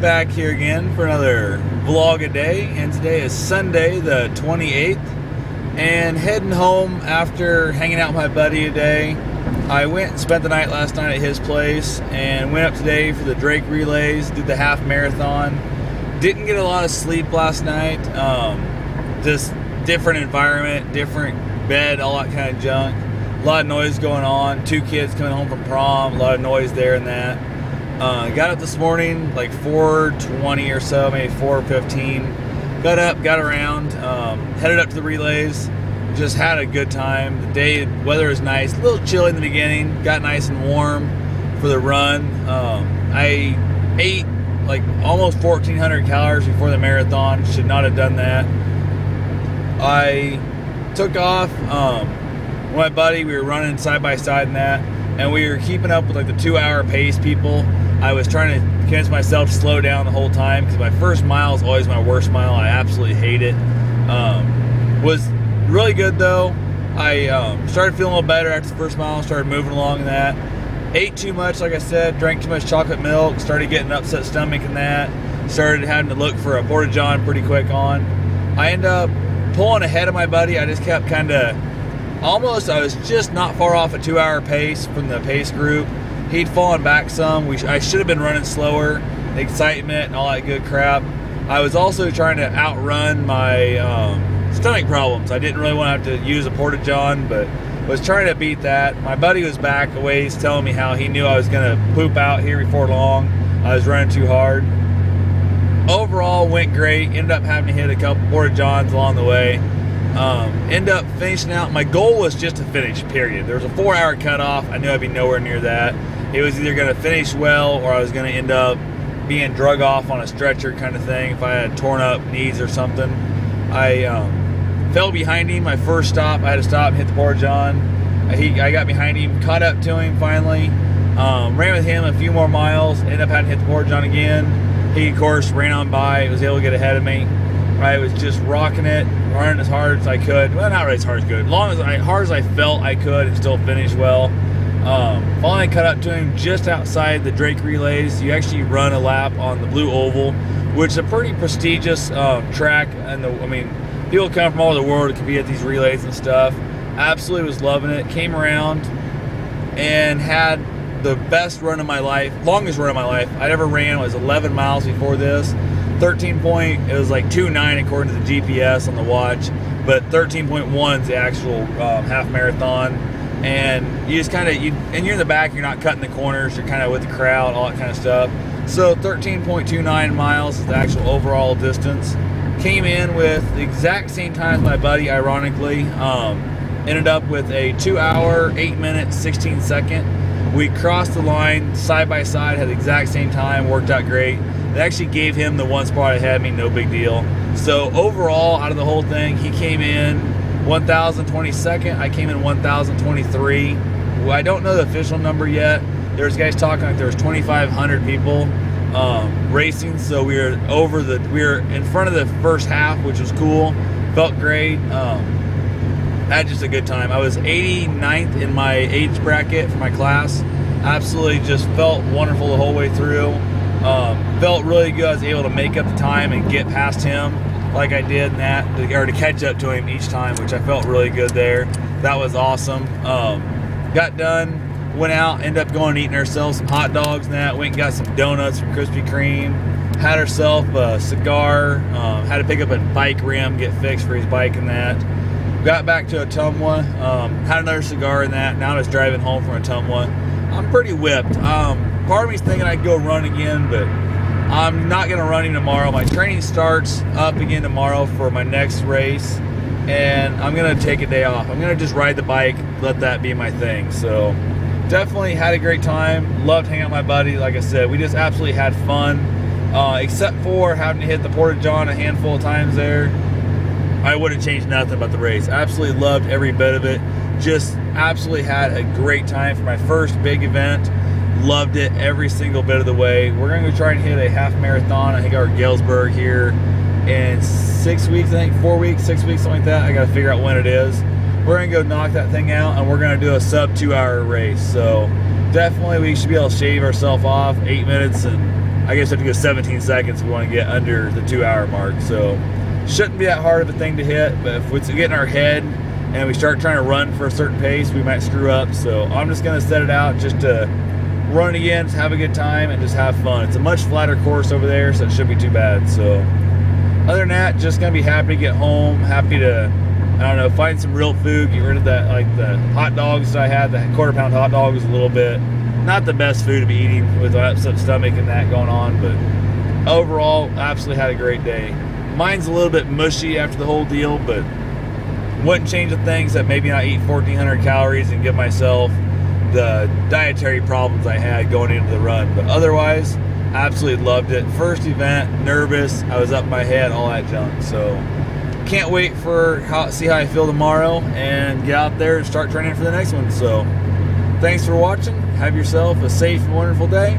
back here again for another vlog a day, and today is Sunday the 28th, and heading home after hanging out with my buddy today. I went and spent the night last night at his place and went up today for the Drake relays, did the half marathon. Didn't get a lot of sleep last night, just different environment, different bed, all that kind of junk. A lot of noise going on, 2 kids coming home from prom, a lot of noise there and that. Got up this morning like 4:20 or so, maybe 4:15. Got up, got around, headed up to the relays. Just had a good time. The day, weather is nice, a little chilly in the beginning. Got nice and warm for the run. I ate like almost 1,400 calories before the marathon. Should not have done that. I took off. With my buddy, we were running side by side in that, and we were keeping up with like the 2-hour pace people. I was trying to convince myself to slow down the whole time because my first mile is always my worst mile. I absolutely hate it. Was really good though. I started feeling a little better after the first mile, started moving along in that. Ate too much, like I said, drank too much chocolate milk, started getting an upset stomach in that. Started having to look for a Porta-John pretty quick on. I ended up pulling ahead of my buddy. I just kept kind of I was just not far off a 2-hour pace from the pace group. He'd fallen back some. I should have been running slower, the excitement and all that good crap. I was also trying to outrun my stomach problems. I didn't really want to have to use a Porta-John, but was trying to beat that. My buddy was back a ways telling me how he knew I was going to poop out here before long. I was running too hard. Overall, went great. Ended up having to hit a couple Porta-Johns along the way. End up finishing out. My goal was just to finish, period. There was a 4-hour cutoff. I knew I'd be nowhere near that. It was either going to finish well or I was going to end up being drug off on a stretcher kind of thing if I had torn up knees or something. I fell behind him. My first stop, I had to stop and hit the Porta-John. I got behind him, caught up to him finally. Ran with him a few more miles. Ended up having to hit the Porta-John again. He, of course, ran on by. Was able to get ahead of me. I was just rocking it, running as hard as I could. Well, not really as hard as good. Hard as I felt I could and still finish well. Finally cut up to him just outside the Drake relays. You actually run a lap on the Blue Oval, which is a pretty prestigious track. And I mean, people come from all over the world to compete at these relays and stuff. Absolutely was loving it. Came around and had the best run of my life, longest run of my life I'd ever ran. It was 11 miles before this. It was like 2:09 according to the GPS on the watch, but 13.1 is the actual half marathon. And you just kind of, and you're in the back, you're not cutting the corners, you're kind of with the crowd, all that kind of stuff. So 13.29 miles is the actual overall distance. Came in with the exact same time as my buddy, ironically. Ended up with a 2-hour, 8-minute, 16-second. We crossed the line side by side, had the exact same time, worked out great. They actually gave him the one spot ahead of me, no big deal. So overall, out of the whole thing, he came in 1,022nd. I came in 1,023. Well, I don't know the official number yet. There's guys talking like there was 2,500 people racing. So we were in front of the first half, which was cool. Felt great. Had just a good time. I was 89th in my age bracket for my class. Absolutely just felt wonderful the whole way through. Felt really good. I was able to make up the time and get past him like I did in that, or to catch up to him each time, which I felt really good there. That was awesome. Got done, went out, ended up going and eating ourselves some hot dogs and that. Went and got some donuts from Krispy Kreme. Had ourselves a cigar. Had to pick up a bike rim, get fixed for his bike and that. Got back to Ottumwa. Had another cigar in that. Now I was driving home from Ottumwa. I'm pretty whipped. Part of me's thinking I'd go run again, but I'm not going to run him tomorrow. My training starts up again tomorrow for my next race, and I'm going to take a day off. I'm going to just ride the bike, let that be my thing. So definitely had a great time. Loved hanging out with my buddy. Like I said, we just absolutely had fun, except for having to hit the Porta-John a handful of times there. I wouldn't change nothing about the race. Absolutely loved every bit of it. Just absolutely had a great time for my first big event. Loved it every single bit of the way. We're going to try and hit a half marathon. I think our Galesburg here in 6 weeks, I think 4 weeks, 6 weeks, something like that. I got to figure out when it is. We're going to go knock that thing out, and we're going to do a sub 2-hour race. So definitely we should be able to shave ourselves off 8 minutes and I guess I have to go 17 seconds if we want to get under the 2-hour mark. So shouldn't be that hard of a thing to hit, but if it's getting our head and we start trying to run for a certain pace, we might screw up. So I'm just going to set it out just to run it again, just have a good time, and just have fun. It's a much flatter course over there, so it shouldn't be too bad. So other than that, just going to be happy to get home, happy to, I don't know, find some real food, get rid of that, like the hot dogs that I had. The quarter-pound hot dog was a little bit not the best food to be eating with an upset stomach and that going on, but overall, absolutely had a great day. Mine's a little bit mushy after the whole deal, but wouldn't change the things that maybe not eat 1,400 calories and give myself the dietary problems I had going into the run. But otherwise, absolutely loved it. First event, nervous, I was up my head, all that junk. So can't wait for see how I feel tomorrow and get out there and start training for the next one. So thanks for watching. Have yourself a safe and wonderful day.